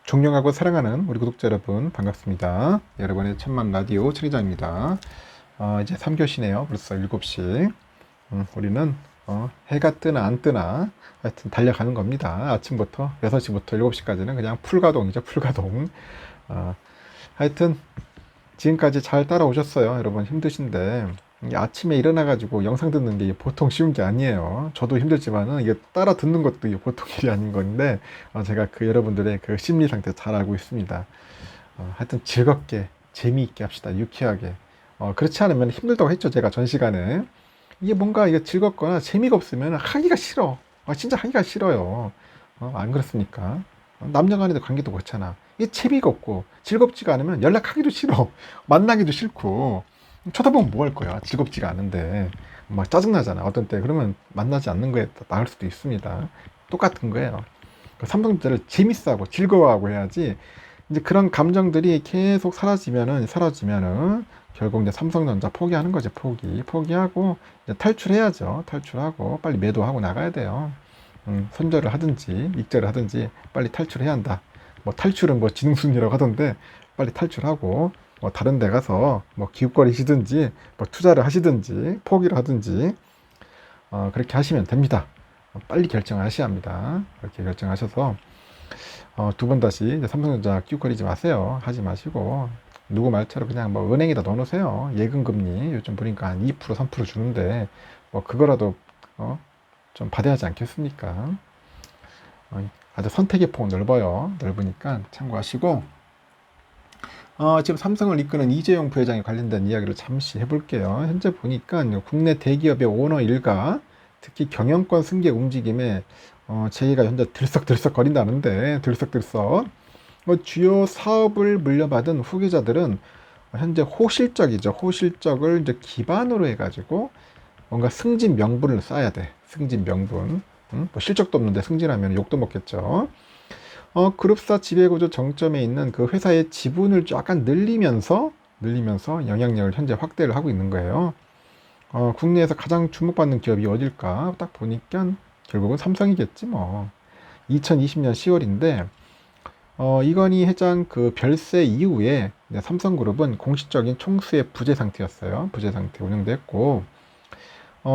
존경하고 사랑하는 우리 구독자 여러분 반갑습니다. 여러분의 천만 라디오 천희장입니다. 이제 3교시네요. 벌써 7시. 우리는 해가 뜨나 안 뜨나 하여튼 달려가는 겁니다. 아침부터 6시부터 7시까지는 그냥 풀가동이죠. 풀가동. 하여튼 지금까지 잘 따라오셨어요. 여러분 힘드신데 아침에 일어나가지고 영상 듣는 게 보통 쉬운 게 아니에요. 저도 힘들지만은 이게 따라 듣는 것도 이게 보통 일이 아닌 건데 제가 그 여러분들의 그 심리 상태 잘 알고 있습니다. 하여튼 즐겁게 재미있게 합시다. 유쾌하게. 그렇지 않으면 힘들다고 했죠. 제가 전 시간에 이게 뭔가 이게 즐겁거나 재미가 없으면 하기가 싫어. 진짜 하기가 싫어요. 안 그렇습니까? 남녀간의 관계도 그렇잖아. 이게 재미가 없고 즐겁지가 않으면 연락하기도 싫어. 만나기도 싫고 쳐다보면 뭐 할 거야. 즐겁지가 않은데 막 짜증나잖아. 어떤 때 그러면 만나지 않는 거에 나을 수도 있습니다. 똑같은 거예요. 삼성전자를 재밌어하고 즐거워하고 해야지. 이제 그런 감정들이 계속 사라지면은 결국 이제 삼성전자 포기하는 거지. 포기하고 이제 탈출해야죠. 탈출하고 빨리 매도하고 나가야 돼요. 손절을 하든지 익절을 하든지 빨리 탈출해야 한다. 뭐 탈출은 뭐 지능순이라고 하던데 빨리 탈출하고 뭐 다른 데 가서 뭐 기웃거리시든지 뭐 투자를 하시든지 포기를 하든지 그렇게 하시면 됩니다. 빨리 결정을 하셔야 합니다. 그렇게 결정하셔서 두 번 다시 이제 삼성전자 기웃거리지 마세요. 하지 마시고 누구 말처럼 그냥 뭐 은행에다 넣어놓으세요. 예금금리 요즘 보니까 한 2% 3% 주는데 뭐 그거라도 좀 받아야 하지 않겠습니까? 아주 선택의 폭은 넓어요. 넓으니까 참고하시고 지금 삼성을 이끄는 이재용 부회장에 관련된 이야기를 잠시 해볼게요. 현재 보니까 국내 대기업의 오너 일가 특히 경영권 승계 움직임에 제기가 현재 들썩들썩 거린다는데 들썩들썩 주요 사업을 물려받은 후계자들은 현재 호실적이죠. 호실적을 이제 기반으로 해가지고 뭔가 승진 명분을 쌓아야 돼. 승진 명분. 뭐 실적도 없는데 승진하면 욕도 먹겠죠. 그룹사 지배구조 정점에 있는 그 회사의 지분을 약간 늘리면서 영향력을 현재 확대를 하고 있는 거예요. 국내에서 가장 주목받는 기업이 어딜까? 딱 보니까 결국은 삼성이겠지 뭐. 2020년 10월인데 이건희 회장 그 별세 이후에 삼성그룹은 공식적인 총수의 부재 상태였어요. 부재 상태 운영됐고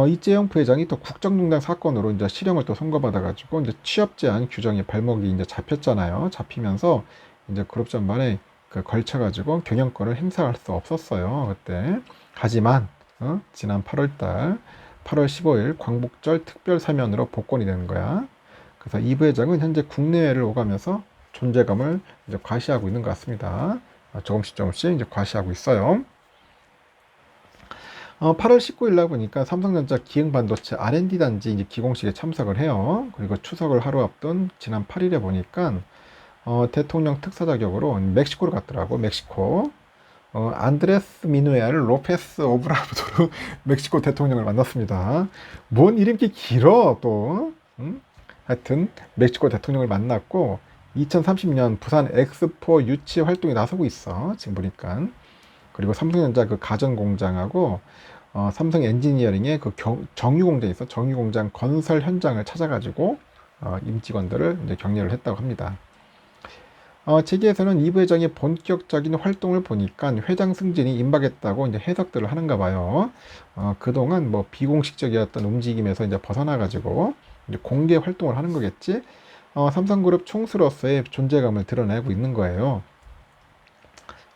이재용 부회장이 또 국정농단 사건으로 이제 실형을 또 선고받아가지고 이제 취업 제한 규정에 발목이 이제 잡혔잖아요. 잡히면서 이제 그룹 전반에 그 걸쳐가지고 경영권을 행사할 수 없었어요. 그때. 하지만 지난 8월 15일 광복절 특별 사면으로 복권이 되는 거야. 그래서 이 부회장은 현재 국내외를 오가면서 존재감을 이제 과시하고 있는 것 같습니다. 조금씩 이제 과시하고 있어요. 8월 19일 날 보니까 삼성전자 기흥반도체 R&D 단지 이제 기공식에 참석을 해요. 그리고 추석을 하루 앞둔 지난 8일에 보니까 대통령 특사 자격으로 멕시코로 갔더라고. 멕시코. 안드레스 미누엘 로페스 오브라도르 멕시코 대통령을 만났습니다. 뭔 이름이 이렇게 길어 또. 하여튼 멕시코 대통령을 만났고 2030년 부산 엑스포 유치 활동에 나서고 있어. 지금 보니까. 그리고 삼성전자 그 가전 공장하고 삼성 엔지니어링의 그 정유 공장이 있어. 정유 공장 건설 현장을 찾아가지고 임직원들을 이제 격려를 했다고 합니다. 제기에서는 이 부회장의 본격적인 활동을 보니까 회장 승진이 임박했다고 이제 해석들을 하는가 봐요. 그동안 뭐 비공식적이었던 움직임에서 이제 벗어나가지고 이제 공개 활동을 하는 거겠지. 삼성그룹 총수로서의 존재감을 드러내고 있는 거예요.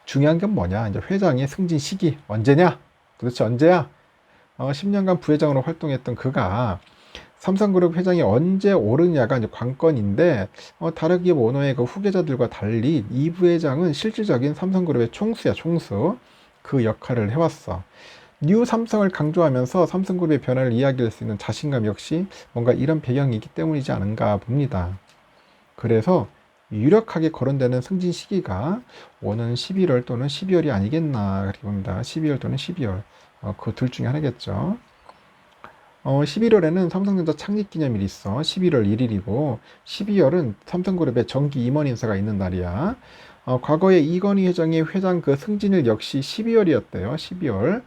중요한 건 뭐냐? 이제 회장의 승진 시기 언제냐? 도대체 언제야? 10년간 부회장으로 활동했던 그가 삼성그룹 회장이 언제 오르냐가 이제 관건인데 다른 기업 오너의 그 후계자들과 달리 이 부회장은 실질적인 삼성그룹의 총수야, 총수. 그 역할을 해왔어. 뉴 삼성을 강조하면서 삼성그룹의 변화를 이야기할 수 있는 자신감 역시 뭔가 이런 배경이 있기 때문이지 않은가 봅니다. 그래서 유력하게 거론되는 승진 시기가 오는 11월 또는 12월이 아니겠나 그렇게 봅니다. 12월 또는 12월. 그 둘 중에 하나겠죠. 11월에는 삼성전자 창립기념일이 있어. 11월 1일이고 12월은 삼성그룹의 정기 임원 인사가 있는 날이야. 과거에 이건희 회장의 회장 그 승진일 역시 12월이었대요. 12월.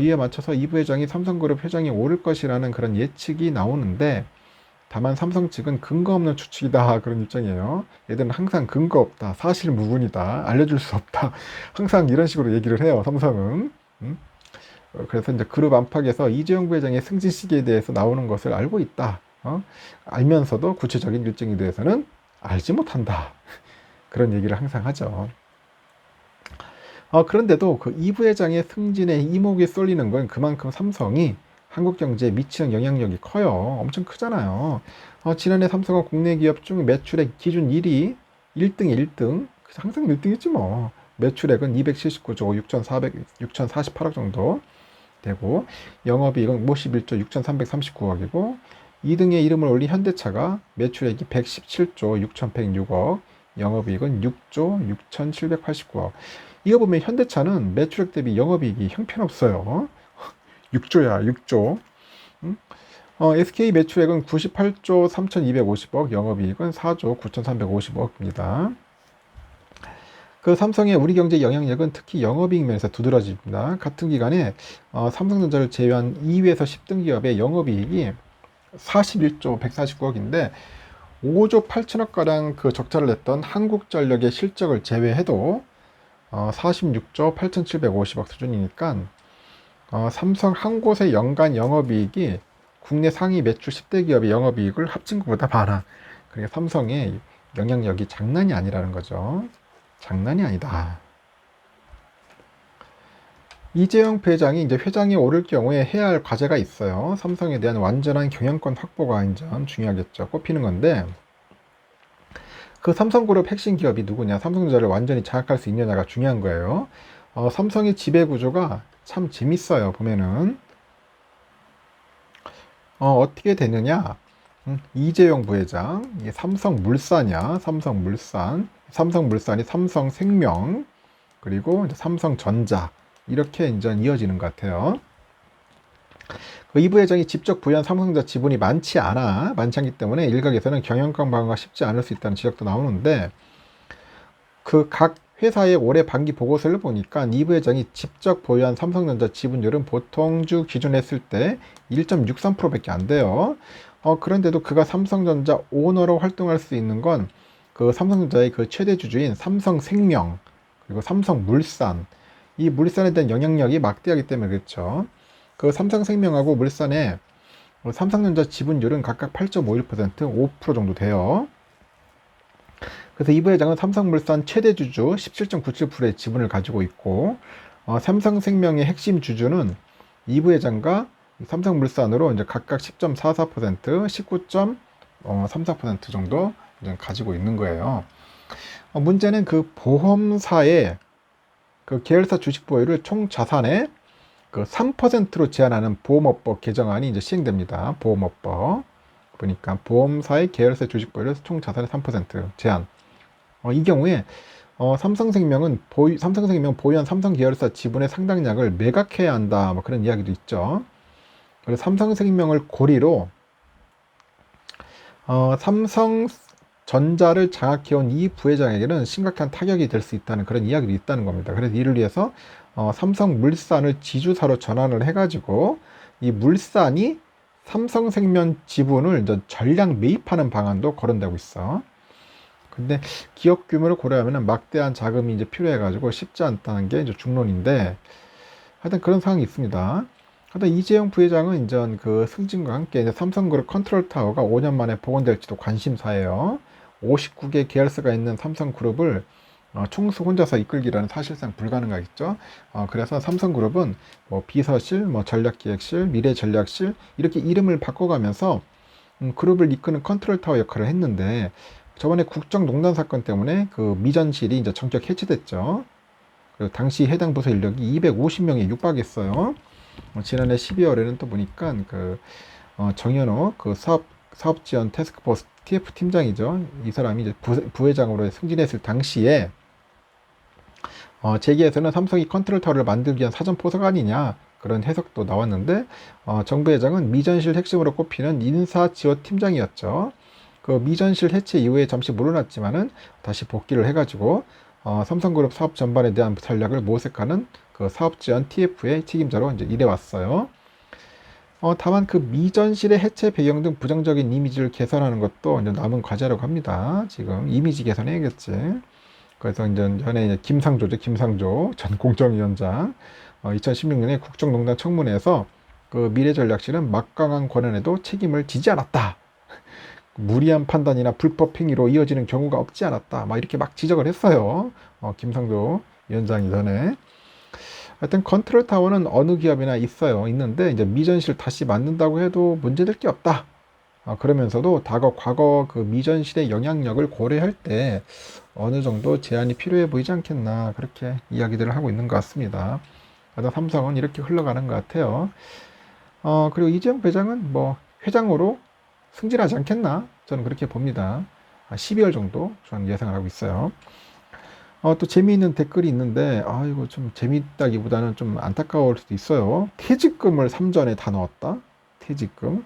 이에 맞춰서 이 부회장이 삼성그룹 회장이 오를 것이라는 그런 예측이 나오는데 다만 삼성 측은 근거 없는 추측이다 그런 입장이에요. 얘들은 항상 근거 없다, 사실 무근이다, 알려줄 수 없다. 항상 이런 식으로 얘기를 해요. 삼성은. 그래서 이제 그룹 안팎에서 이재용 부회장의 승진 시기에 대해서 나오는 것을 알고 있다. 알면서도 구체적인 일정에 대해서는 알지 못한다. 그런 얘기를 항상 하죠. 그런데도 그 이 부회장의 승진에 이목이 쏠리는 건 그만큼 삼성이 한국 경제에 미치는 영향력이 커요. 엄청 크잖아요. 지난해 삼성은 국내 기업 중 매출액 기준 1위, 1등, 1등. 항상 1등이지 뭐. 매출액은 279조 6,048억 정도 되고, 영업이익은 51조 6,339억이고, 2등에 이름을 올린 현대차가 매출액이 117조 6,106억, 영업이익은 6조 6,789억. 이거 보면 현대차는 매출액 대비 영업이익이 형편없어요. 6조야, 6조. SK 매출액은 98조 3,250억, 영업이익은 4조 9,350억입니다. 그 삼성의 우리 경제 영향력은 특히 영업이익 면에서 두드러집니다. 같은 기간에 삼성전자를 제외한 2위에서 10등 기업의 영업이익이 41조 149억인데 5조 8천억가량 그 적자를 냈던 한국전력의 실적을 제외해도 46조 8,750억 수준이니까 삼성 한 곳의 연간 영업이익이 국내 상위 매출 10대 기업의 영업이익을 합친 것보다 많아. 그러니까 삼성의 영향력이 장난이 아니라는 거죠. 장난이 아니다. 이재용 부회장이 이제 회장에 오를 경우에 해야 할 과제가 있어요. 삼성에 대한 완전한 경영권 확보가 이제 중요하겠죠. 꼽히는 건데, 그 삼성그룹 핵심 기업이 누구냐, 삼성전자를 완전히 장악할 수 있느냐가 중요한 거예요. 삼성의 지배 구조가 참 재밌어요. 보면은 어떻게 되느냐, 이재용 부회장, 이게 삼성물산이야. 삼성물산이 삼성생명, 그리고 이제 삼성전자, 이렇게 이제 이어지는 것 같아요. 이 부회장이 직접 부여한 삼성전자 지분이 많지 않기 때문에 일각에서는 경영권 방어가 쉽지 않을 수 있다는 지적도 나오는데, 그 각 회사의 올해 반기 보고서를 보니까 이 부회장이 직접 보유한 삼성전자 지분율은 보통주 기준 했을 때 1.63%밖에 안 돼요. 그런데도 그가 삼성전자 오너로 활동할 수 있는 건 그 삼성전자의 그 최대 주주인 삼성생명, 그리고 삼성물산, 이 물산에 대한 영향력이 막대하기 때문에 그렇죠. 그 삼성생명하고 물산의 삼성전자 지분율은 각각 8.51%, 5% 정도 돼요. 그래서 이 부회장은 삼성물산 최대 주주 17.97%의 지분을 가지고 있고, 삼성생명의 핵심 주주는 이 부회장과 삼성물산으로 이제 각각 10.44%, 19.34% 정도 이제 가지고 있는 거예요. 문제는 그 보험사의 그 계열사 주식 보유를 총 자산의 그 3%로 제한하는 보험업법 개정안이 이제 시행됩니다. 보험업법 보니까 보험사의 계열사 주식 보유를 총 자산의 3% 제한. 이 경우에 삼성생명 보유한 삼성 계열사 지분의 상당량을 매각해야 한다, 뭐 그런 이야기도 있죠. 그래서 삼성생명을 고리로 삼성전자를 장악해온 이 부회장에게는 심각한 타격이 될 수 있다는 그런 이야기도 있다는 겁니다. 그래서 이를 위해서 삼성물산을 지주사로 전환을 해가지고 이 물산이 삼성생명 지분을 이제 전량 매입하는 방안도 거론되고 있어. 근데 기업 규모를 고려하면 막대한 자금이 이제 필요해가지고 쉽지 않다는 게 이제 중론인데, 하여튼 그런 상황이 있습니다. 하여튼 이재용 부회장은 이제 그 승진과 함께 이제 삼성그룹 컨트롤 타워가 5년 만에 복원될지도 관심사예요. 59개 계열사가 있는 삼성그룹을 총수 혼자서 이끌기라는 사실상 불가능하겠죠. 그래서 삼성그룹은 뭐 비서실, 뭐 전략기획실, 미래전략실 이렇게 이름을 바꿔가면서 그룹을 이끄는 컨트롤 타워 역할을 했는데, 저번에 국정농단 사건 때문에 그 미전실이 이제 전격 해체됐죠. 그리고 당시 해당 부서 인력이 250명에 육박했어요. 지난해 12월에는 또 보니까 그 정현호 그 사업지원 태스크포스 TF 팀장이죠. 이 사람이 이제 부회장으로 승진했을 당시에 재계에서는 삼성이 컨트롤 타워를 만들기 위한 사전 포석 아니냐, 그런 해석도 나왔는데, 정 부회장은 미전실 핵심으로 꼽히는 인사지원 팀장이었죠. 그 미전실 해체 이후에 잠시 물러났지만은 다시 복귀를 해가지고 삼성그룹 사업 전반에 대한 전략을 모색하는 그 사업지원 TF의 책임자로 이제 일해왔어요. 다만 그 미전실의 해체 배경 등 부정적인 이미지를 개선하는 것도 이제 남은 과제라고 합니다. 지금 이미지 개선해야겠지. 그래서 이제 전에 이제 김상조죠. 김상조 전 공정위원장. 2016년에 국정농단 청문회에서 그 미래전략실은 막강한 권한에도 책임을 지지 않았다. 무리한 판단이나 불법 행위로 이어지는 경우가 없지 않았다. 막 이렇게 막 지적을 했어요. 김상조 위원장이 전에. 하여튼 컨트롤 타워는 어느 기업이나 있어요. 있는데 이제 미전실 다시 만든다고 해도 문제될 게 없다. 그러면서도 과거 그 미전실의 영향력을 고려할 때 어느 정도 제한이 필요해 보이지 않겠나 그렇게 이야기들을 하고 있는 것 같습니다. 하여튼 삼성은 이렇게 흘러가는 것 같아요. 그리고 이재용 회장은 뭐 회장으로 승진하지 않겠나 저는 그렇게 봅니다. 12월 정도 저는 예상을 하고 있어요. 또 재미있는 댓글이 있는데, 이거 좀 재밌다기보다는 좀 안타까울 수도 있어요. 퇴직금을 3전에 다 넣었다? 퇴직금?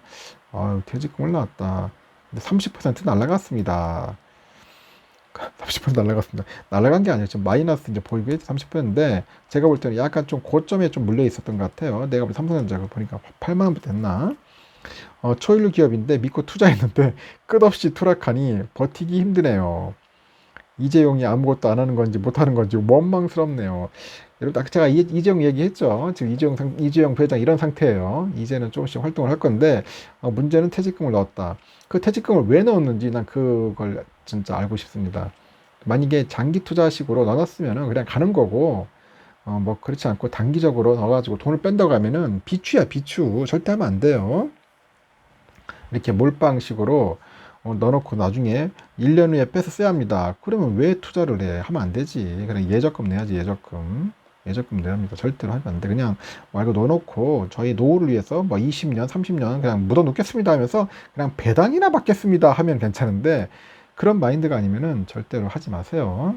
퇴직금을 넣었다. 근데 30% 날라갔습니다. 30% 날라갔습니다. 날라간 게 아니에요. 지금 마이너스 이제 보이고 있죠. 30%인데, 제가 볼 때는 약간 좀 고점에 좀 물려 있었던 것 같아요. 내가 삼성전자가 보니까 8만원부터 됐나? 초일류 기업인데 믿고 투자했는데 끝없이 투락하니 버티기 힘드네요. 이재용이 아무것도 안 하는 건지 못 하는 건지 원망스럽네요. 여러분, 아까 제가 이재용 얘기했죠. 지금 이재용 회장 이런 상태예요. 이제는 조금씩 활동을 할 건데, 문제는 퇴직금을 넣었다. 그 퇴직금을 왜 넣었는지 난 그걸 진짜 알고 싶습니다. 만약에 장기 투자식으로 넣어놨으면 그냥 가는 거고, 뭐 그렇지 않고 단기적으로 넣어가지고 돈을 뺀다고 하면은 비추야, 비추. 절대 하면 안 돼요. 이렇게 몰빵식으로 넣어놓고 나중에 1년 후에 빼서 써야 합니다. 그러면 왜 투자를 해? 하면 안 되지. 그냥 예적금 내야지, 예적금. 예적금 내야 합니다. 절대로 하면 안 돼. 그냥 말고 넣어놓고 저희 노후를 위해서 뭐 20년, 30년 그냥 묻어 놓겠습니다 하면서 그냥 배당이나 받겠습니다 하면 괜찮은데 그런 마인드가 아니면은 절대로 하지 마세요.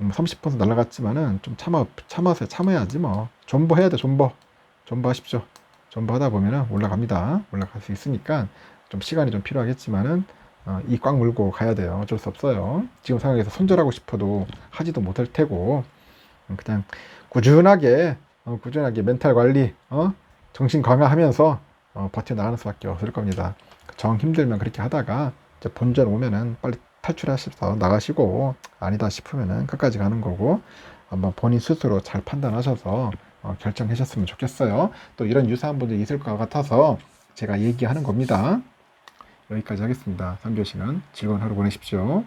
30% 날라갔지만은 좀 참아야지 뭐. 존버해야 돼, 존버. 존버하십시오. 존버하다 보면은 올라갑니다. 올라갈 수 있으니까 좀 시간이 좀 필요하겠지만은 이 꽉 물고 가야 돼요. 어쩔 수 없어요. 지금 상황에서 손절하고 싶어도 하지도 못할 테고 그냥 꾸준하게 멘탈 관리, 정신 강화하면서 버텨나가는 수밖에 없을 겁니다. 정 힘들면 그렇게 하다가 이제 본전 오면은 빨리 탈출하셔서 나가시고 아니다 싶으면은 끝까지 가는 거고 한번 본인 스스로 잘 판단하셔서 결정하셨으면 좋겠어요. 또 이런 유사한 분들이 있을 것 같아서 제가 얘기하는 겁니다. 여기까지 하겠습니다. 3교시는 즐거운 하루 보내십시오.